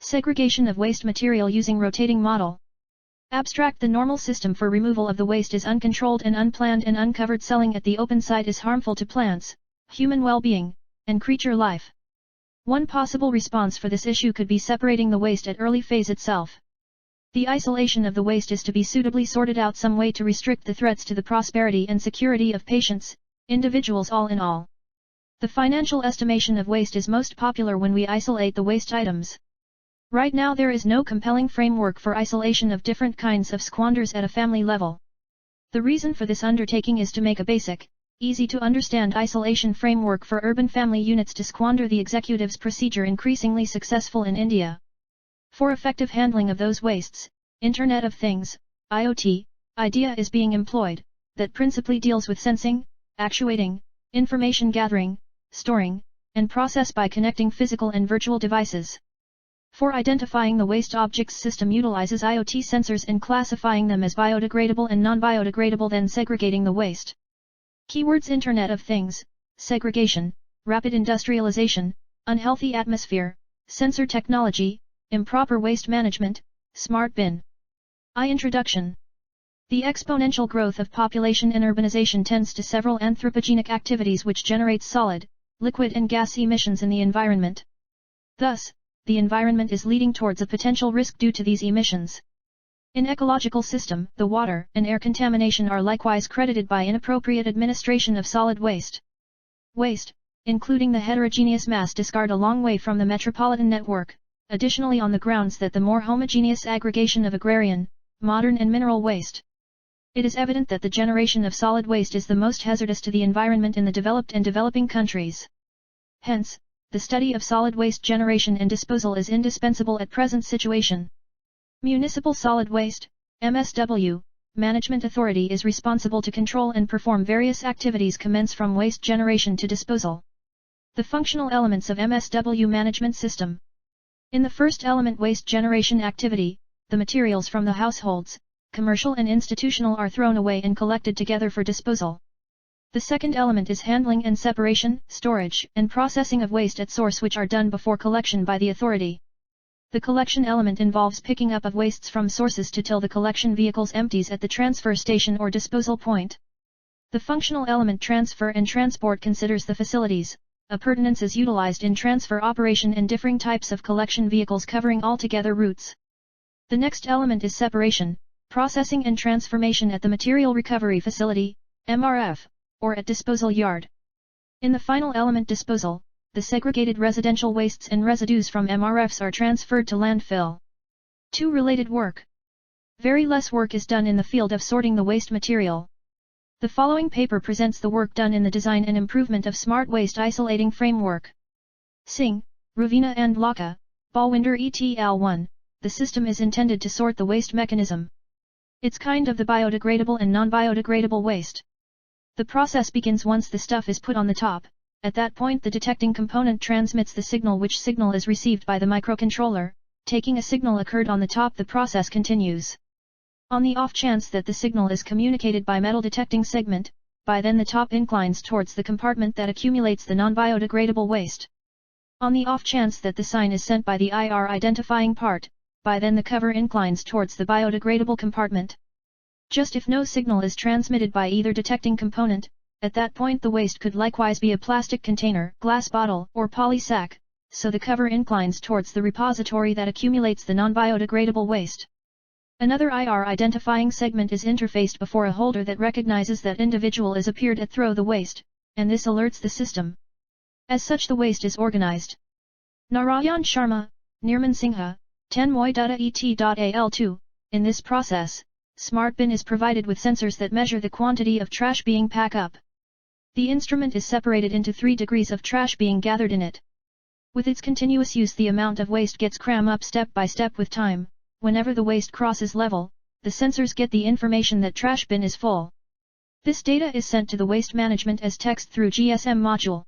Segregation of waste material using rotating model. Abstract. The normal system for removal of the waste is uncontrolled and unplanned, and uncovered selling at the open site is harmful to plants, human well-being, and creature life. One possible response for this issue could be separating the waste at early phase itself. The isolation of the waste is to be suitably sorted out some way to restrict the threats to the prosperity and security of patients, individuals. All in all, the financial estimation of waste is most popular when we isolate the waste items. Right now there is no compelling framework for isolation of different kinds of squanders at a family level. The reason for this undertaking is to make a basic, easy to understand isolation framework for urban family units to squander the executive's procedure, increasingly successful in India. For effective handling of those wastes, Internet of Things, IoT, idea is being employed, that principally deals with sensing, actuating, information gathering, storing, and process by connecting physical and virtual devices. For identifying the waste objects, system utilizes IoT sensors and classifying them as biodegradable and non-biodegradable, then segregating the waste. Keywords: Internet of Things, segregation, rapid industrialization, unhealthy atmosphere, sensor technology, improper waste management, smart bin. Introduction. The exponential growth of population and urbanization tends to several anthropogenic activities which generate solid, liquid and gas emissions in the environment. Thus, the environment is leading towards a potential risk due to these emissions. In ecological system, the water and air contamination are likewise credited by inappropriate administration of solid waste. Waste, including the heterogeneous mass discard, a long way from the metropolitan network, additionally on the grounds that the more homogeneous aggregation of agrarian, modern and mineral waste. It is evident that the generation of solid waste is the most hazardous to the environment in the developed and developing countries. Hence, the study of solid waste generation and disposal is indispensable at present situation. Municipal Solid Waste, MSW, Management Authority is responsible to control and perform various activities commence from waste generation to disposal. The functional elements of MSW management system. In the first element, waste generation activity, the materials from the households, commercial and institutional, are thrown away and collected together for disposal. The second element is handling and separation, storage, and processing of waste at source, which are done before collection by the authority. The collection element involves picking up of wastes from sources to till the collection vehicles empties at the transfer station or disposal point. The functional element, transfer and transport, considers the facilities, appurtenances utilized in transfer operation and differing types of collection vehicles, covering altogether routes. The next element is separation, processing and transformation at the material recovery facility, MRF, or at disposal yard. In the final element, disposal, the segregated residential wastes and residues from MRFs are transferred to landfill. 2. Related work. Very less work is done in the field of sorting the waste material. The following paper presents the work done in the design and improvement of smart waste isolating framework. Singh, Ravina and Laka, Balwinder et al. 1. The system is intended to sort the waste mechanism. Its kind of the biodegradable and non-biodegradable waste. The process begins once the stuff is put on the top. At that point the detecting component transmits the signal, which signal is received by the microcontroller. Taking a signal occurred on the top, the process continues. On the off chance that the signal is communicated by metal detecting segment, by then the top inclines towards the compartment that accumulates the non-biodegradable waste. On the off chance that the sign is sent by the IR identifying part, by then the cover inclines towards the biodegradable compartment. Just if no signal is transmitted by either detecting component, at that point the waste could likewise be a plastic container, glass bottle, or poly sack, so the cover inclines towards the repository that accumulates the non-biodegradable waste. Another IR identifying segment is interfaced before a holder that recognizes that individual is appeared at throw the waste, and this alerts the system. As such the waste is organized. Narayan Sharma, Nirman Singha, Tanmoy.et.al2, in this process, Smart Bin is provided with sensors that measure the quantity of trash being packed up. The instrument is separated into 3 degrees of trash being gathered in it. With its continuous use the amount of waste gets crammed up step by step with time. Whenever the waste crosses level, the sensors get the information that trash bin is full. This data is sent to the waste management as text through GSM module.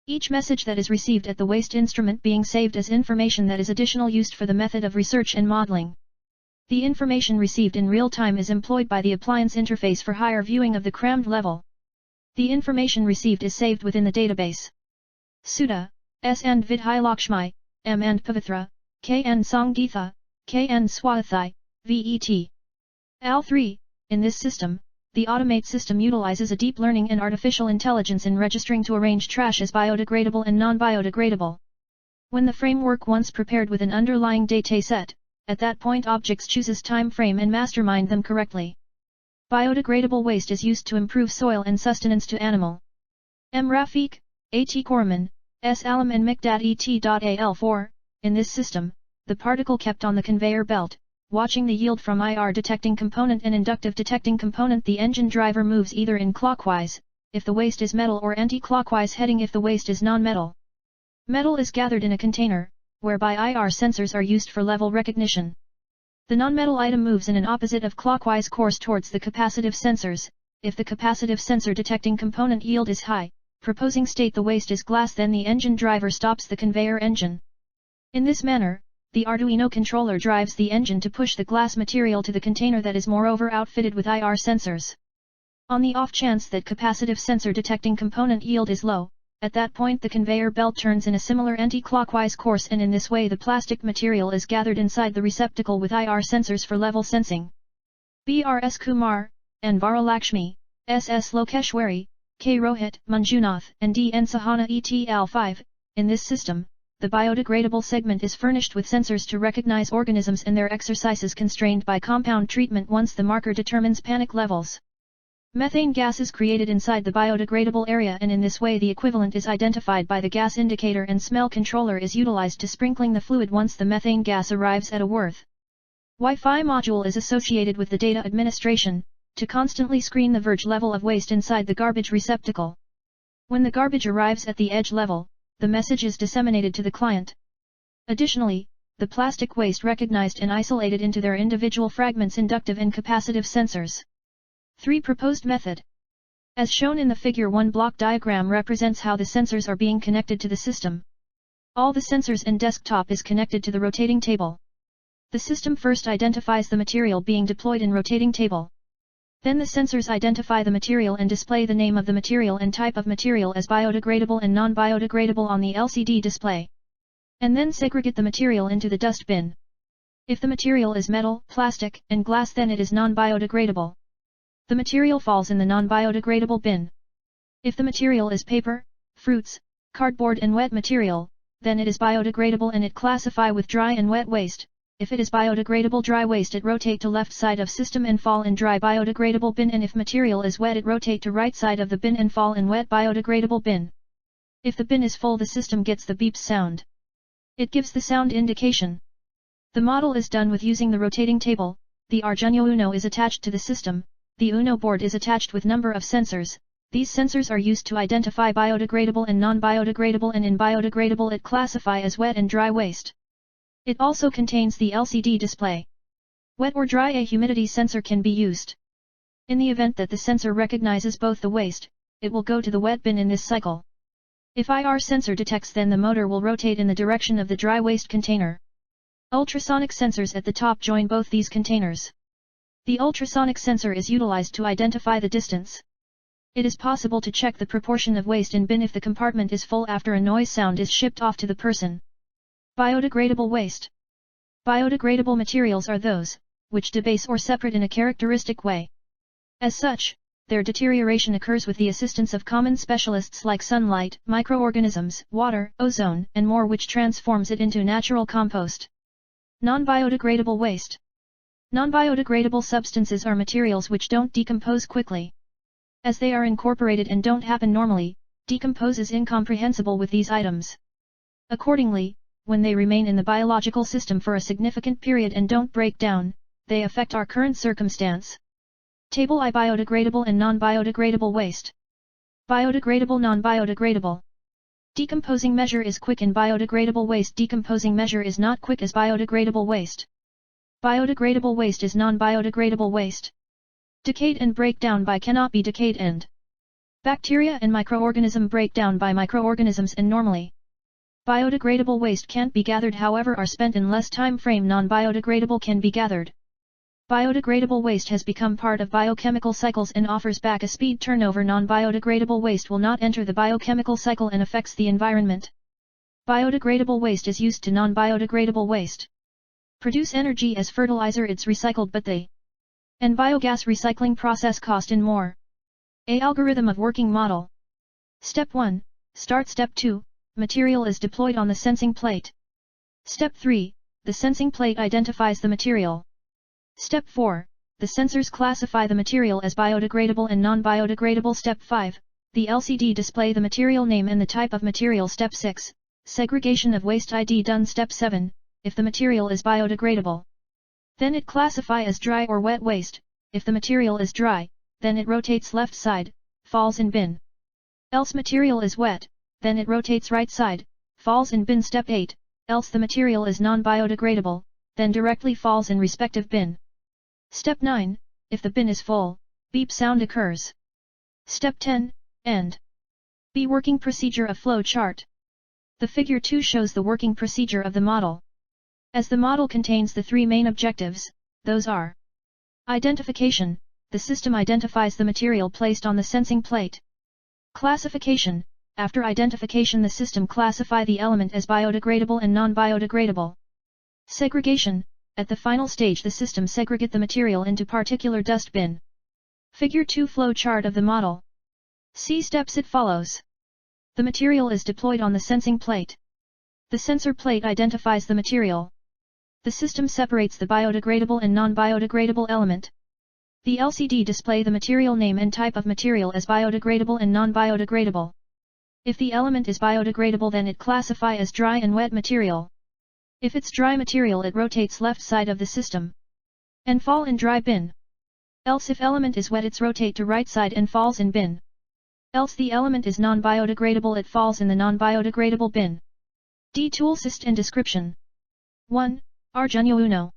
Each message that is received at the waste instrument being saved as information that is additional used for the method of research and modeling. The information received in real time is employed by the appliance interface for higher viewing of the crammed level. The information received is saved within the database. Sudha, S. and Vidhai Lakshmi, M. and Pavitra, Kn Songditha, Kn Swathai, VET. AL3, in this system, the automate system utilizes a deep learning and artificial intelligence in registering to arrange trash as biodegradable and non-biodegradable. When the framework once prepared with an underlying data set, at that point objects chooses time frame and mastermind them correctly. Biodegradable waste is used to improve soil and sustenance to animal. M. Rafiq, A.T. Korman, S. Alam and Mikdad et.al4, in this system, the particle kept on the conveyor belt, watching the yield from IR detecting component and inductive detecting component. The engine driver moves either in clockwise, if the waste is metal, or anti-clockwise heading if the waste is non-metal. Metal is gathered in a container, whereby IR sensors are used for level recognition. The non-metal item moves in an opposite of clockwise course towards the capacitive sensors. If the capacitive sensor detecting component yield is high, proposing state the waste is glass, then the engine driver stops the conveyor engine. In this manner, the Arduino controller drives the engine to push the glass material to the container that is moreover outfitted with IR sensors. On the off chance that capacitive sensor detecting component yield is low, at that point the conveyor belt turns in a similar anti-clockwise course, and in this way the plastic material is gathered inside the receptacle with IR sensors for level sensing. B.R.S. Kumar, N. Varalakshmi, S.S. Lokeshwari, K. Rohit, Manjunath, and D. N. Sahana et.al. 5, in this system, the biodegradable segment is furnished with sensors to recognize organisms and their exercises constrained by compound treatment once the marker determines panic levels. Methane gas is created inside the biodegradable area, and in this way the equivalent is identified by the gas indicator, and smell controller is utilized to sprinkling the fluid once the methane gas arrives at a worth. Wi-Fi module is associated with the data administration, to constantly screen the verge level of waste inside the garbage receptacle. When the garbage arrives at the edge level, the message is disseminated to the client. Additionally, the plastic waste recognized and isolated into their individual fragments inductive and capacitive sensors. 3. Proposed method. As shown in the Figure 1 block diagram represents how the sensors are being connected to the system. All the sensors and desktop is connected to the rotating table. The system first identifies the material being deployed in rotating table. Then the sensors identify the material and display the name of the material and type of material as biodegradable and non-biodegradable on the LCD display. And then segregate the material into the dust bin. If the material is metal, plastic, and glass, then it is non-biodegradable. The material falls in the non-biodegradable bin. If the material is paper, fruits, cardboard and wet material, then it is biodegradable and it classify with dry and wet waste. If it is biodegradable dry waste, it rotate to left side of system and fall in dry biodegradable bin, and if material is wet, it rotate to right side of the bin and fall in wet biodegradable bin. If the bin is full, the system gets the beep sound. It gives the sound indication. The model is done with using the rotating table. The Arduino Uno is attached to the system. The Uno board is attached with number of sensors. These sensors are used to identify biodegradable and non-biodegradable, and in biodegradable it classify as wet and dry waste. It also contains the LCD display. Wet or dry, a humidity sensor can be used. In the event that the sensor recognizes both the waste, it will go to the wet bin in this cycle. If IR sensor detects, then the motor will rotate in the direction of the dry waste container. Ultrasonic sensors at the top join both these containers. The ultrasonic sensor is utilized to identify the distance. It is possible to check the proportion of waste in bin if the compartment is full after a noise sound is shipped off to the person. Biodegradable waste. Biodegradable materials are those which debase or separate in a characteristic way. As such, their deterioration occurs with the assistance of common specialists like sunlight, microorganisms, water, ozone, and more, which transforms it into natural compost. Non-biodegradable waste. Non-biodegradable substances are materials which don't decompose quickly. As they are incorporated and don't happen normally, decompose is incomprehensible with these items. Accordingly, when they remain in the biological system for a significant period and don't break down, they affect our current circumstance. Table I. Biodegradable and non-biodegradable waste. Biodegradable, non-biodegradable. Decomposing measure is quick in biodegradable waste. Decomposing measure is not quick as biodegradable waste. Biodegradable waste is non-biodegradable waste. Decayed and breakdown by cannot be decayed and. Bacteria and microorganism break down by microorganisms and normally. Biodegradable waste can't be gathered, however are spent in less time frame. Non-biodegradable can be gathered. Biodegradable waste has become part of biochemical cycles and offers back a speed turnover. Non-biodegradable waste will not enter the biochemical cycle and affects the environment. Biodegradable waste is used to non-biodegradable waste. Produce energy as fertilizer, it's recycled, but they and biogas recycling process cost in more. A algorithm of working model. Step 1. Start. Step 2. Material is deployed on the sensing plate. Step 3. The sensing plate identifies the material. Step 4. The sensors classify the material as biodegradable and non-biodegradable. Step 5. The LCD display the material name and the type of material. Step 6. Segregation of waste ID done. Step 7. If the material is biodegradable, then it classify as dry or wet waste. If the material is dry, then it rotates left side, falls in bin. Else material is wet, then it rotates right side, falls in bin. Step 8. Else the material is non-biodegradable, then directly falls in respective bin. Step 9. If the bin is full, beep sound occurs. Step 10. End. B. Working procedure of flow chart. The figure 2 shows the working procedure of the model. As the model contains the three main objectives, those are: identification, the system identifies the material placed on the sensing plate. Classification, after identification the system classify the element as biodegradable and non-biodegradable. Segregation, at the final stage the system segregate the material into particular dust bin. Figure 2 flow chart of the model. See steps it follows. The material is deployed on the sensing plate. The sensor plate identifies the material. The system separates the biodegradable and non-biodegradable element. The LCD display the material name and type of material as biodegradable and non-biodegradable. If the element is biodegradable, then it classify as dry and wet material. If it's dry material, it rotates left side of the system and fall in dry bin. Else if element is wet, it's rotate to right side and falls in bin. Else the element is non-biodegradable, it falls in the non-biodegradable bin. D. Toolsist and description. 1. Arduino Uno.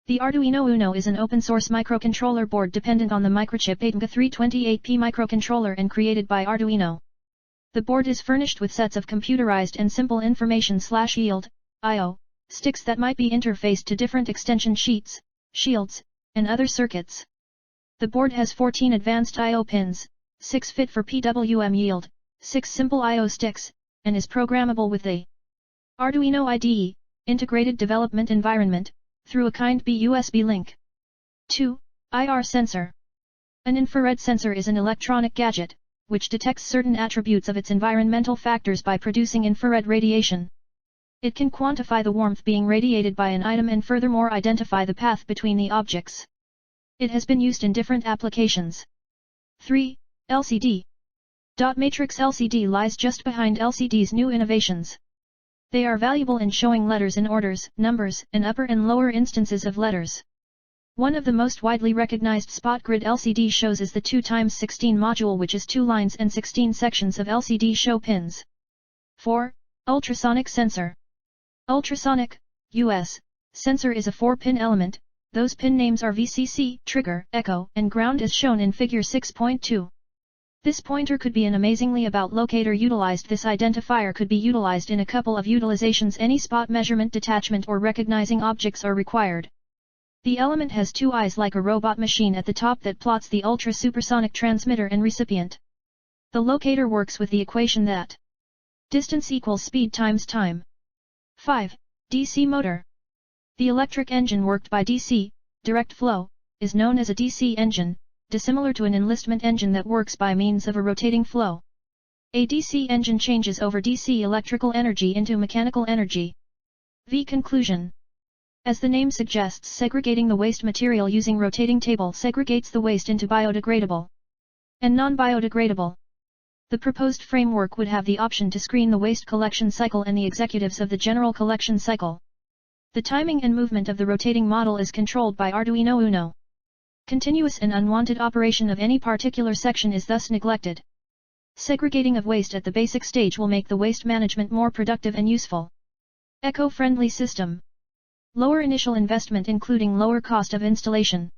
The Arduino Uno is an open-source microcontroller board dependent on the microchip ATmega328P microcontroller and created by Arduino. The board is furnished with sets of computerized and simple information/yield, I/O, sticks that might be interfaced to different extension sheets, shields, and other circuits. The board has 14 advanced I/O pins, 6 fit for PWM yield, 6 simple I/O sticks, and is programmable with the Arduino IDE, Integrated Development Environment, through a kind B USB link. 2. IR sensor. An infrared sensor is an electronic gadget, which detects certain attributes of its environmental factors by producing infrared radiation. It can quantify the warmth being radiated by an item and furthermore identify the path between the objects. It has been used in different applications. 3. LCD. Dot matrix LCD lies just behind LCD's new innovations. They are valuable in showing letters in orders, numbers, and upper and lower instances of letters. One of the most widely recognized spot grid LCD shows is the 2x16 module, which is 2 lines and 16 sections of LCD show pins. 4. Ultrasonic Sensor. Ultrasonic, US, sensor is a 4-pin element. Those pin names are VCC, trigger, echo, and ground as shown in figure 6.2. This pointer could be an amazingly about locator utilized. This identifier could be utilized in a couple of utilizations. Any spot measurement, detachment, or recognizing objects are required. The element has 2 eyes like a robot machine at the top that plots the ultra-supersonic transmitter and recipient. The locator works with the equation that distance equals speed times time. 5. DC motor. The electric engine worked by DC, direct flow, is known as a DC engine, dissimilar to an enlistment engine that works by means of a rotating flow. A DC engine changes over DC electrical energy into mechanical energy. V. Conclusion. As the name suggests, segregating the waste material using rotating table segregates the waste into biodegradable and non-biodegradable. The proposed framework would have the option to screen the waste collection cycle and the executives of the general collection cycle. The timing and movement of the rotating model is controlled by Arduino Uno. Continuous and unwanted operation of any particular section is thus neglected. Segregating of waste at the basic stage will make the waste management more productive and useful. Eco-friendly system. Lower initial investment including lower cost of installation.